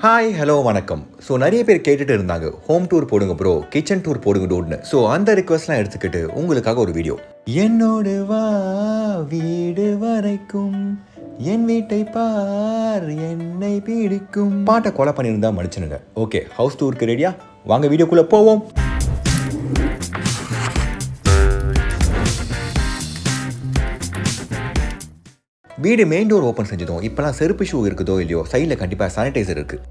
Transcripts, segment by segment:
Hi hello வணக்கம். So நிறைய பேர் கேட்டுட்டு இருந்தாங்க, ஹோம் டூர் போடுங்க ப்ரோ, கிச்சன் டூர் போடுங்க டூட்னு. ஸோ அந்த ரிக்வஸ்ட்லாம் எடுத்துக்கிட்டு உங்களுக்காக ஒரு வீடியோ. என்னோடு வா வீடு வரைக்கும், என் வீட்டை பார் என்னை பிடிக்கும். பாட்டை கொலை பண்ணியிருந்தா மன்னிச்சுனுங்க. ஓகே, ஹவுஸ் டூருக்கு ரெடியா? வாங்க வீடியோக்குள்ளே போவோம். வீடு மெயின் டோர் ஓப்பன் செஞ்சதும் இப்போலாம் செருப்பு ஷூ இருக்குதோ இல்லையோ, சைடில் கண்டிப்பாக சானிடைசர் இருக்குது.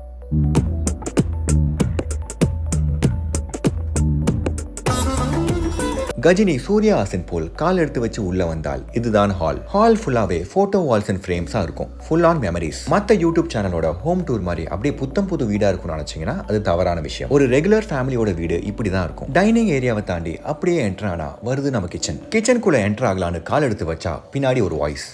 கஜினி சூர்யா ஹாசன் போல் கால் எடுத்து வச்சு உள்ள வந்தால் இதுதான் ஹால் ஃபுல்லாவே போட்டோ வால்ஸ் அண்ட் ஃப்ரேம்ஸா இருக்கும். Full on memories. மற்ற யூடியூப் சேனலோட ஹோம் டூர் மாதிரி அப்படியே புத்தம் புது வீடா இருக்கும்னு நினைச்சீங்கன்னா அது தவறான விஷயம். ஒரு ரெகுலர் ஃபேமிலியோட வீடு இப்படிதான் இருக்கும். டைனிங் ஏரியாவை தாண்டி அப்படியே என்டர் ஆனா வருது நம்ம கிச்சனுக்குள்ள என்டர் ஆகலான்னு கால் எடுத்து வச்சா பின்னாடி ஒரு வாய்ஸ்,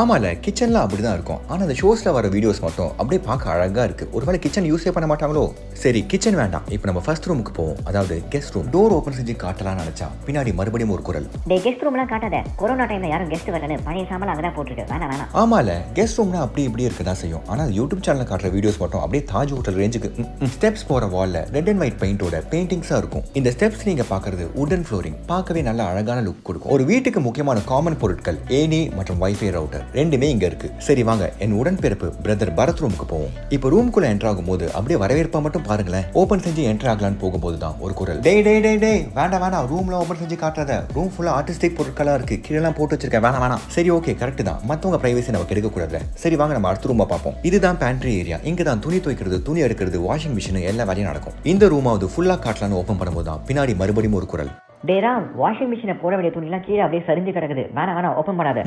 ஆமால கிச்சன்ல அப்படிதான் இருக்கும். ஆனா அந்த ஷோஸ்ல வர வீடியோஸ் மட்டும் அப்படியே பார்க்க அழகா இருக்கு. ஒருவேளை கிச்சன் யூஸே பண்ண மாட்டாங்களோ? சரி, கிச்சன் வேண்டாம், இப்போ நம்ம ஃபர்ஸ்ட் ரூமுக்கு போவோம். அதாவது கெஸ்ட் ரூம். டோர் ஓபன் செஞ்சு காட்டலாம்னு நினைச்சா பின்னாடி மறுபடியும் ஒரு குரல், டேய் கெஸ்ட் ரூம்லாம் காட்டாத, கொரோனா டைம்ல யாரும் கெஸ்ட் வரலன்னு பழைய சாமான் அங்கதான் போட்டுட்டு வேணாம். ஆமால, கெஸ்ட் ரூம்னா அப்படி இப்படி இருக்கதா செய்யும். ஆனா யூடியூப் சேனல்ல காட்டுற வீடியோஸ் மட்டும் அப்படியே தாஜ் ஹோட்டல் ரேஞ்சுக்கு. ஸ்டெப்ஸ் போற வால்ல ரெட் அண்ட் ஒயிட் பெயிண்டோட பெயிண்டிங்ஸா இருக்கும். இந்த ஸ்டெப்ஸ் நீங்க பாக்குறது வுடன் ஃப்ளோரிங், பார்க்கவே நல்ல அழகான லுக் கொடுக்கும். ஒரு வீட்டுக்கு முக்கியமான காமன் பொருட்கள் ஏனி மற்றும் வைஃபை ரவுட்டர் ரெண்டுமே இங்க இருக்கு. சரி வாங்க, என் உடன்பிறப்பு பிரதர் பரத் ரூமுக்கு போவோம். இப்போ ரூம்குள்ள என்டர் ஆகும் போது அப்படியே வரவேற்பா மட்டும் பாருங்களேன். ஓபன் செஞ்சு என்டர் ஆகலான்னு போகும்போது தான் ஒரு குரல், டே டே டே டே வேண்டாம், ரூம்ல ஓபன் செஞ்சு காட்டாத, ரூம் ஃபுல்லா ஆர்டிஸ்டிக் பொருட்களா இருக்கு, கீழெல்லாம் போட்டு வச்சிருக்கேன், வேணாம். சரி ஓகே, கரெக்ட் தான், மத்தவங்க பிரைவசி நம்ம கெடுக்க கூடாது. சரி வாங்க நம்ம அடுத்த ரூமா பார்ப்போம். இதுதான் பேண்ட்ரி ஏரியா. இங்க தான் துணி துவைக்கிறது, துணி எடுக்கிறது, வாஷிங் மிஷின் எல்லா வேலையும் நடக்கும். இந்த ரூமாவது ஃபுல்லா காட்டலான்னு ஓபன் பண்ணும்போது தான் பின்னாடி மறுபடியும் ஒரு குரல், டேரா வாஷிங் மிஷினை போட வேண்டிய துணிலாம் கீழே அப்படியே சரிஞ்சு கிடக்குது, வேணாம் ஓப்பன் பண்ணாத.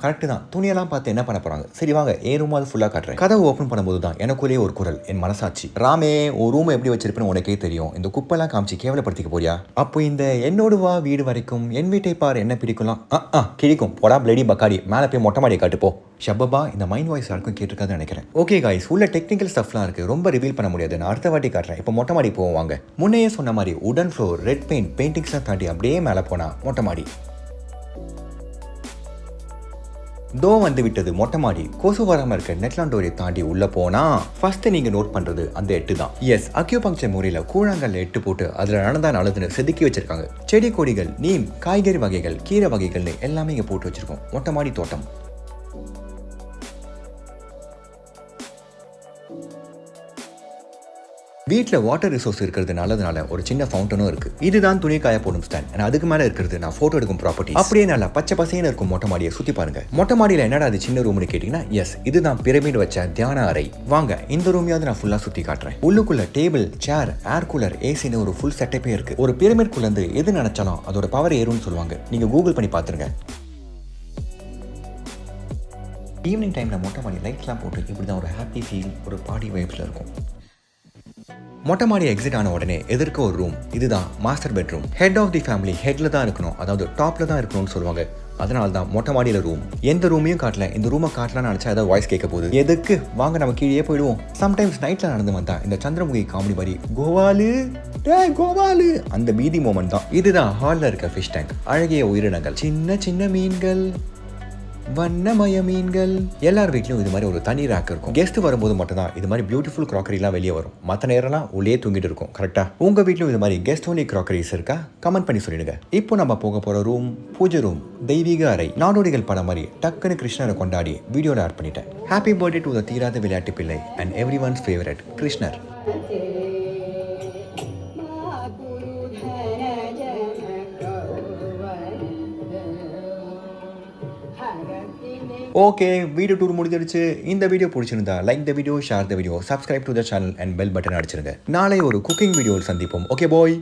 கரெக்ட் தான், துணியெல்லாம் பார்த்து என்ன பண்ண போறாங்க. சரி வாங்க, ஏன் ரூம் அது ஃபுல்லா காட்டுறேன். கதவு ஓப்பன் பண்ணும்போது தான் எனக்குள்ளே ஒரு குரல், என் மனசாட்சி, ராமே ஒரு ரூம் எப்படி வச்சிருப்பேன்னு உனக்கே தெரியும், இந்த குப்பெல்லாம் காமிச்சு கேவலப்படுத்திக்க போறியா? அப்போ இந்த என்னோடு வா வீடு வரைக்கும், என் வீட்டை பார் என்ன பிடிக்கலாம் கிழிக்கும் போடா பிளடி பக்காடி, மேலே போய் மொட்டை மாடியை காட்டுப்போ. ஷப்பபா, இந்த மைண்ட் வாய்ஸ் யாருக்கும் கேட்டிருக்காதுன்னு நினைக்கிறேன். ஓகே காய்ஸ், உள்ள டெக்னிக்கல் ஸ்டஃப்லாம் இருக்கு, ரொம்ப ரிவீல் பண்ண முடியாது, நான் அடுத்த வாட்டி காட்டுறேன். இப்போ மொட்டை மாடி போவோம் வாங்க. முன்னையே சொன்ன மாதிரி உடன் ஃப்ளோர், ரெட் பெயிண்ட், பெயிண்டிங்ஸ்லாம் தாண்டி அப்படியே மேலே போனா மொட்டை மாடி. தோ வந்து விட்டது மொட்டை மாடி. கொசு வராம இருக்க நெட்லாண்ட் டோரை தாண்டி உள்ள போனா ஃபர்ஸ்ட் நீங்க நோட் பண்றது அந்த 8 தான். எஸ், அக்யூபங்க்சர் முறையில கூழாங்கல்ல 8 போட்டு அதுல நடந்தா நல்லதுன்னு செதுக்கி வச்சிருக்காங்க. செடி கொடிகள், நீம், காய்கறி வகைகள், கீரை வகைகள்னு எல்லாமே இங்க போட்டு வச்சிருக்கோம். மொட்டை மாடி தோட்டம். வீட்டில் வாட்டர் ரிசோர்ஸ் இருக்கிறது நல்லதுனால ஒரு சின்ன ஃபவுண்டனும் இருக்கு. இதுதான் துணி காய போடும் ஸ்டாண்ட். அதுக்கு மேல இருக்கிறது நான் போட்டோ எடுக்கும் ப்ராப்பர்ட்டி. அப்படியே நல்லா பச்சை பசைன்னு இருக்கும் மொட்டை மாடியை சுத்தி பாருங்க. மொட்டை மாடியில என்னடா அது சின்ன ரூம்னு கேட்டீங்கன்னா, எஸ் இதுதான் பிரமிட் வச்ச தியான அறை. வாங்க இந்த ரூமையாவது நான் ஃபுல்லா சுத்தி காட்டுறேன். உள்ளுக்குள்ள டேபிள், சேர், ஏர் கூலர், ஏசின்னு ஒரு ஃபுல் செட்டப்பே இருக்கு. ஒரு பிரமிட் குள்ள இருந்து எது நினைச்சாலும் அதோட பவர் ஏறும்னு சொல்லுவாங்க. நீங்க கூகுள் பண்ணி பாத்துருங்க. ஈவினிங் டைம்ல மொட்டை மாடி லைட்ஸ்லாம் போட்டு இப்படிதான் ஒரு ஹாப்பி ஃபீல், ஒரு பார்ட்டி வைப்ஸ்ல இருக்கும். மொட்டை மாடி எக்ஸிட் ஆன உடனே எதிர்க்க ஒரு ரூம். இதுதான் master bedroom. Head of the family ஹெட்ல தான் இருக்கணும், அதாவது டாப்ல தான் இருக்கணும்னு சொல்லுவாங்க. அதனால தான் மொட்டை மாடியில ரூம். எந்த ரூமையும் காட்டல, இந்த ரூமை காட்டலாம்னு நினைச்சா ஏதாவது வாய்ஸ் கேட்க போகுது. எதுக்கு, வாங்க நம்ம கீழே போயிடுவோம். சம்டைம்ஸ் நைட்ல நடந்து வந்தா இந்த சந்திரமுகி காமெடி மாதிரி கோவாலு அந்த மீதி மோமெண்ட் தான். இதுதான் ஹால்ல இருக்க ஃபிஷ் டேங்க். அழகிய உயிரினங்கள், சின்ன சின்ன மீன்கள், வண்ணமய மீன்கள். எல்லார் வீட்லயும் இது மாதிரி ஒரு தனி ரேக் இருக்கும். கெஸ்ட் வரும்போது மட்டும் தான் இது மாதிரி பியூட்டிஃபுல் கிராக்கரிலாம் வெளியே வரும். மற்ற நேரம்லாம் உள்ளே தூங்கிட்டு இருக்கும். கரெக்டா? உங்க வீட்லயும் இது மாதிரி கெஸ்ட் ஓன்லி கிராக்கரிஸ் இருக்கா? கமெண்ட் பண்ணி சொல்லிடுங்க. இப்போ நம்ம போக போற ரூம் பூஜை ரூம், தெய்வீக அறை. நாடோடிகள் படம் மாதிரி டக்குன்னு கிருஷ்ணரை கொண்டாடி வீடியோல ஆட் பண்ணிட்டேன். ஹாப்பி பர்த்டே டு த தீராத விளையாட்டு பிள்ளை அண்ட் எவ்ரி ஒன்ஸ் ஃபேவரட் கிருஷ்ணர். ஓகே, வீடியோ டூர் முடிஞ்சிருச்சு. இந்த வீடியோ பிடிச்சிருந்தா like the video, share the video, subscribe to the channel and bell button அடிச்சிருங்க. நாளை ஒரு குக்கிங் வீடியோவில் சந்திப்போம். ஓகே பாய்.